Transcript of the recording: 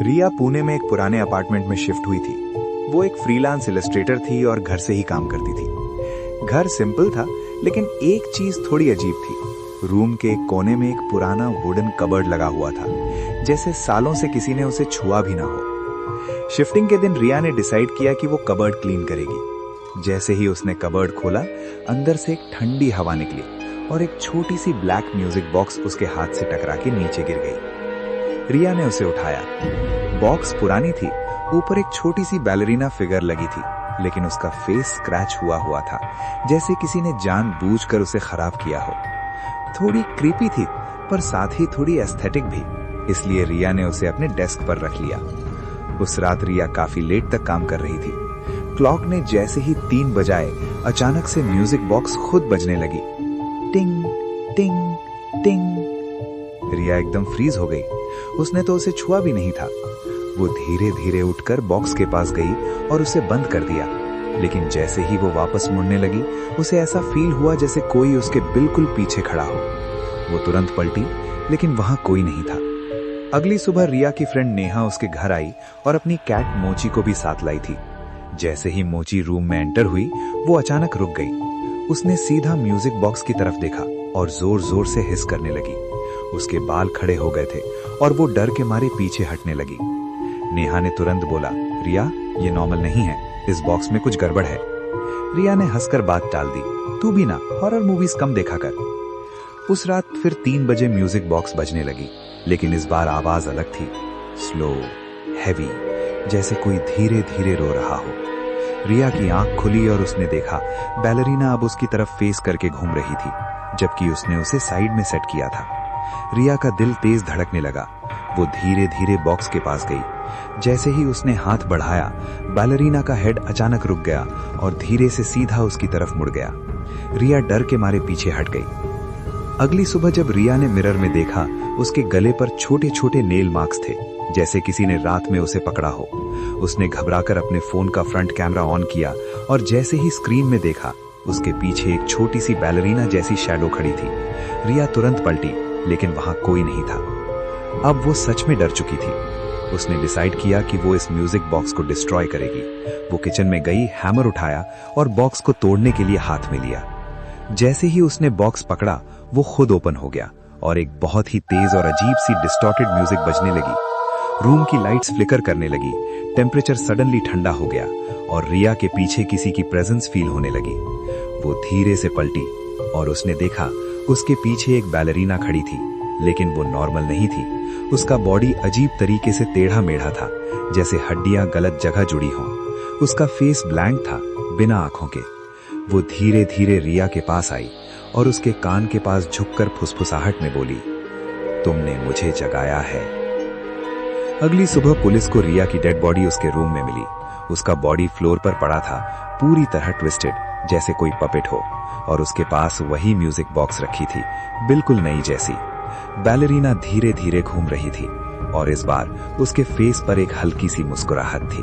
रिया पुणे में एक पुराने अपार्टमेंट में शिफ्ट हुई थी। वो एक फ्रीलांस इलस्ट्रेटर थी और घर से ही काम करती थी। घर सिंपल था, लेकिन एक चीज थोड़ी अजीब थी। रूम के एक कोने में एक पुराना वुडन कबर्ड लगा हुआ था, जैसे सालों से किसी ने उसे छुआ भी ना हो। शिफ्टिंग के दिन रिया ने डिसाइड किया कि वो कबर्ड क्लीन करेगी। जैसे ही उसने कबर्ड खोला, अंदर से एक ठंडी हवा निकली और एक छोटी सी ब्लैक म्यूजिक बॉक्स उसके हाथ से टकरा के नीचे गिर गई। रिया ने उसे उठाया। बॉक्स पुरानी थी, ऊपर एक छोटी सी बैलरीना फिगर लगी थी, लेकिन उसका फेस स्क्रैच हुआ था, जैसे किसी ने जानबूझकर उसे खराब किया हो। थोड़ी क्रीपी थी, पर साथ ही थोड़ी एस्थेटिक भी, इसलिए रिया ने उसे अपने डेस्क पर रख लिया। उस रात रिया काफी लेट तक काम कर रही थी। क्लॉक ने जैसे ही 3 बजाए, अचानक से म्यूजिक बॉक्स खुद बजने लगी। टिंग टिंग टिंग। रिया एकदम फ्रीज हो गई। उसने तो उसे छुआ भी नहीं था। वो धीरे धीरे उठकर बॉक्स के पास गई और उसे बंद कर दिया, लेकिन जैसे ही वो वापस मुड़ने लगी, उसे ऐसा फील हुआ जैसे कोई उसके बिल्कुल पीछे खड़ा हो। वो तुरंत पलटी, लेकिन वहां कोई नहीं था। अगली सुबह रिया की फ्रेंड नेहा उसके घर आई और अपनी कैट मोची को भी साथ लाई थी। जैसे ही मोची रूम में एंटर हुई, वो अचानक रुक गई। उसने सीधा म्यूजिक बॉक्स की तरफ देखा और जोर जोर से हिस करने लगी। उसके बाल खड़े हो गए थे और वो डर के मारे पीछे हटने लगी। नेहा ने तुरंत बोला, रिया, ये नॉर्मल नहीं है, इस बॉक्स में कुछ गड़बड़ है। रिया ने हंसकर बात टाल दी, तू भी ना हॉरर मूवीज कम देखा कर। उस रात फिर 3 बजे म्यूजिक बॉक्स बजने लगी, लेकिन इस बार आवाज अलग थी, स्लो, हैवी, जैसे कोई धीरे धीरे रो रहा हो। रिया की आंख खुली और उसने देखा बैलरीना अब उसकी तरफ फेस करके घूम रही थी, जबकि उसने उसे साइड में सेट किया था। रिया का दिल तेज धड़कने लगा। वो धीरे धीरे बॉक्स के पास गई। जैसे ही उसने हाथ बढ़ाया, बैलरीना का हेड अचानक रुक गया और धीरे से सीधा उसकी तरफ मुड़ गया। रिया डर के मारे पीछे हट गई। अगली सुबह जब रिया ने मिरर में देखा, उसके गले पर छोटे छोटे नेल मार्क्स थे, जैसे किसी ने रात में उसे पकड़ा हो। उसने घबराकर अपने फोन का फ्रंट कैमरा ऑन किया और जैसे ही स्क्रीन में देखा, उसके पीछे एक छोटी सी बैलरीना जैसी शैडो खड़ी थी। रिया तुरंत पलटी, लेकिन वहां कोई नहीं था। अब वो सच में डर चुकी थी। उसने डिसाइड किया कि वो इस म्यूजिक बॉक्स को डिस्ट्रॉय करेगी। वो किचन में गई, हैमर उठाया और बॉक्स को तोड़ने के लिए हाथ में लिया। जैसे ही उसने बॉक्स पकड़ा, वो खुद ओपन हो गया और एक बहुत ही तेज और अजीब सी डिस्टॉर्टेड म्यूजिक बजने लगी। रूम की लाइट्स फ्लिकर करने लगी, टेम्परेचर सडनली ठंडा हो गया और रिया के पीछे किसी की प्रेजेंस फील होने लगी। वो धीरे से पलटी और उसने देखा उसके पीछे एक बैलरीना खड़ी थी, लेकिन वो नॉर्मल नहीं थी। उसका बॉडी अजीब तरीके से टेढ़ा मेढ़ा था, जैसे हड्डियां गलत जगह जुड़ी हों। उसका फेस ब्लैंक था, बिना आंखों के। वो धीरे धीरे रिया के पास आई और उसके कान के पास झुककर फुसफुसाहट में बोली, तुमने मुझे जगाया है। अगली सुबह पुलिस को रिया की डेड बॉडी उसके रूम में मिली। उसका बॉडी फ्लोर पर पड़ा था, पूरी तरह ट्विस्टेड, जैसे कोई पपेट हो, और उसके पास वही म्यूजिक बॉक्स रखी थी, बिल्कुल नई जैसी। बैलरीना धीरे धीरे घूम रही थी और इस बार उसके फेस पर एक हल्की सी मुस्कुराहट थी।